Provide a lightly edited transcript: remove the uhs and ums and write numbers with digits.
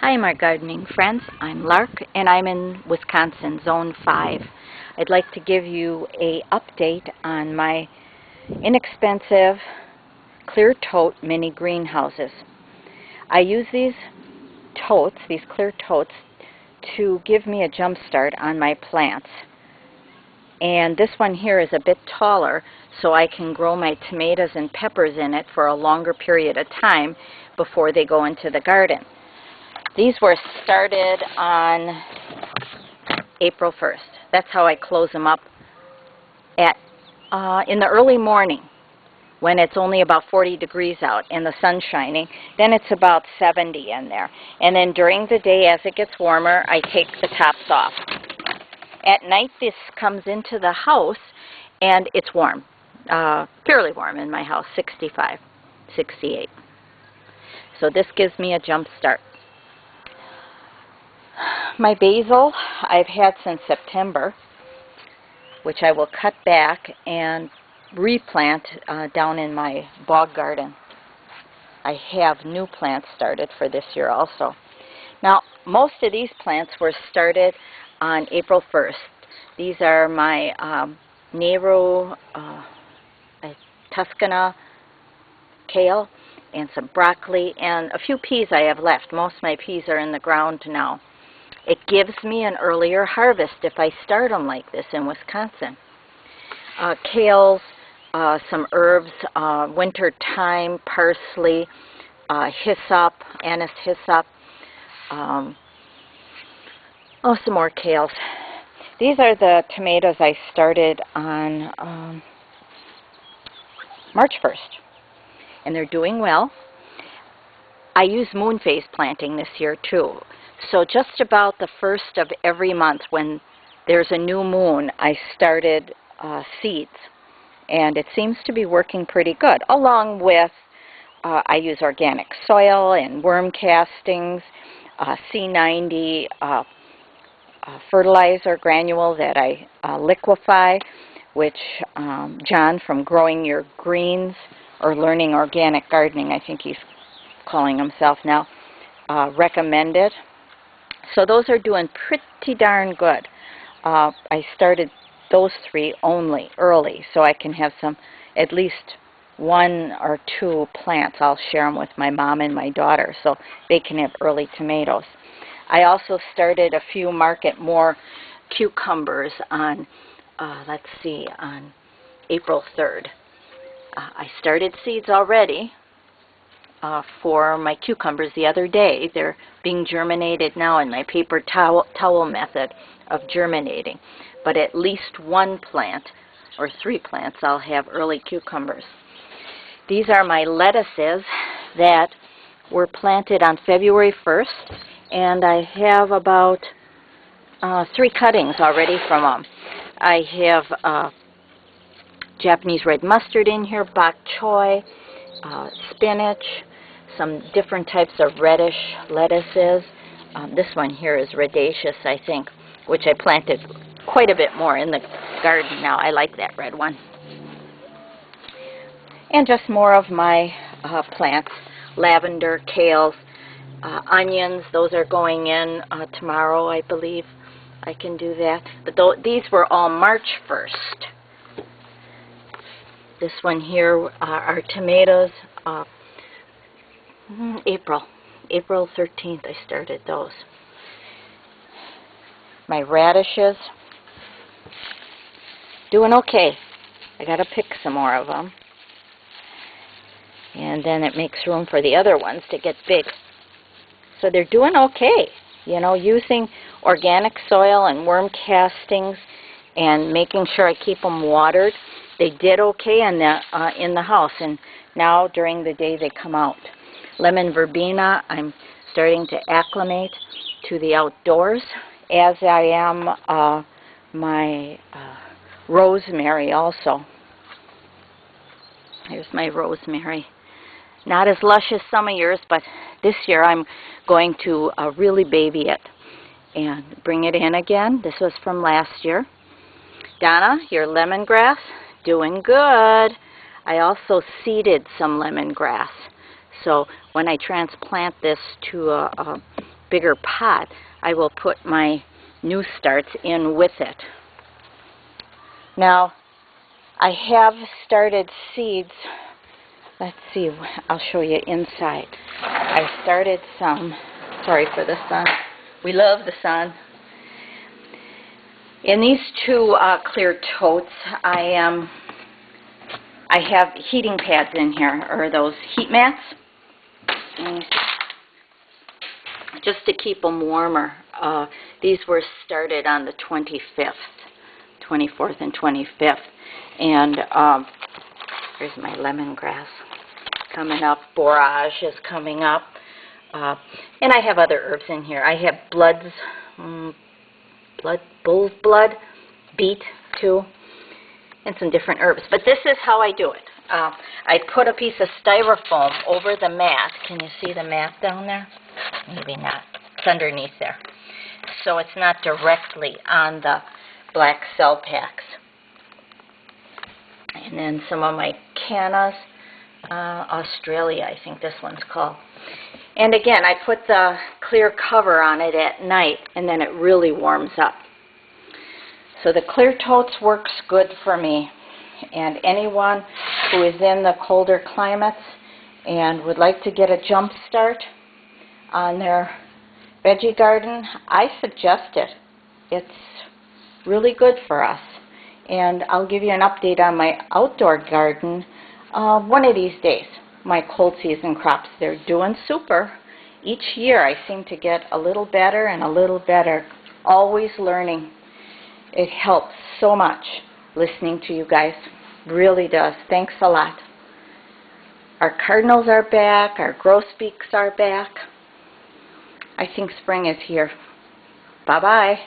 Hi, my gardening friends. I'm Lark, and I'm in Wisconsin, Zone 5. I'd like to give you an update on my inexpensive clear tote mini greenhouses. I use these totes, these clear totes, to give me a jump start on my plants. And this one here is a bit taller, so I can grow my tomatoes and peppers in it for a longer period of time before they go into the garden. These were started on April 1st. That's how I close them up in the early morning when it's only about 40 degrees out and the sun's shining. Then it's about 70 in there. And then during the day, as it gets warmer, I take the tops off. At night, this comes into the house and it's warm, fairly warm in my house, 65, 68. So this gives me a jump start. My basil I've had since September, which I will cut back and replant down in my bog garden. I have new plants started for this year also. Now, most of these plants were started on April 1st. These are my Nero Tuscana kale and some broccoli and a few peas I have left. Most of my peas are in the ground now. It gives me an earlier harvest if I start them like this in Wisconsin. Kales, some herbs, winter thyme, parsley, hyssop, anise hyssop, some more kales. These are the tomatoes I started on March 1st, and they're doing well. I use moon phase planting this year too. So just about the first of every month when there's a new moon, I started seeds. And it seems to be working pretty good. Along with, I use organic soil and worm castings, C90 fertilizer granule that I liquefy, which John from Growing Your Greens, or Learning Organic Gardening, I think he's calling himself now, recommended. So those are doing pretty darn good. I started those three only early, so I can have at least one or two plants. I'll share them with my mom and my daughter so they can have early tomatoes. I also started a few market more cucumbers on, on April 3rd. I started seeds already for my cucumbers the other day. They're being germinated now in my paper towel method of germinating. But at least one plant, or 3 plants, I'll have early cucumbers. These are my lettuces that were planted on February 1st, and I have about 3 cuttings already from them. I have Japanese red mustard in here, bok choy, spinach, some different types of reddish lettuces. This one here is radaceous, I think, which I planted quite a bit more in the garden now. I like that red one. And just more of my plants, lavender, kales, onions. Those are going in tomorrow, I believe. I can do that. But these were all March 1st. This one here are tomatoes. April 13th I started those. My radishes, doing okay. I got to pick some more of them. And then it makes room for the other ones to get big. So they're doing okay. You know, using organic soil and worm castings and making sure I keep them watered. They did okay in the house, and now during the day they come out. Lemon verbena, I'm starting to acclimate to the outdoors, as I am my rosemary also. Here's my rosemary. Not as lush as some of yours, but this year I'm going to really baby it and bring it in again. This was from last year. Donna, your lemongrass, doing good. I also seeded some lemongrass. So when I transplant this to bigger pot, I will put my new starts in with it. Now, I have started seeds. Let's see, I'll show you inside. I started some, sorry for the sun. We love the sun. In these two clear totes, I have heating pads in here, or those heat mats, just to keep them warmer. These were started on the 25th, 24th and 25th. And here's my lemongrass coming up. Borage is coming up. And I have other herbs in here. I have bull's blood, beet too, and some different herbs. But this is how I do it. I put a piece of styrofoam over the mat. Can you see the mat down there? Maybe not. It's underneath there. So it's not directly on the black cell packs. And then some of my cannas, Australia, I think this one's called. And again, I put the clear cover on it at night, and then it really warms up. So the clear totes works good for me. And anyone who is in the colder climates and would like to get a jump start on their veggie garden, I suggest it. It's really good for us. And I'll give you an update on my outdoor garden one of these days. My cold season crops, they're doing super. Each year I seem to get a little better and a little better. Always learning. It helps so much listening to you guys. Really does. Thanks a lot. Our cardinals are back. Our grosbeaks are back. I think spring is here. Bye-bye.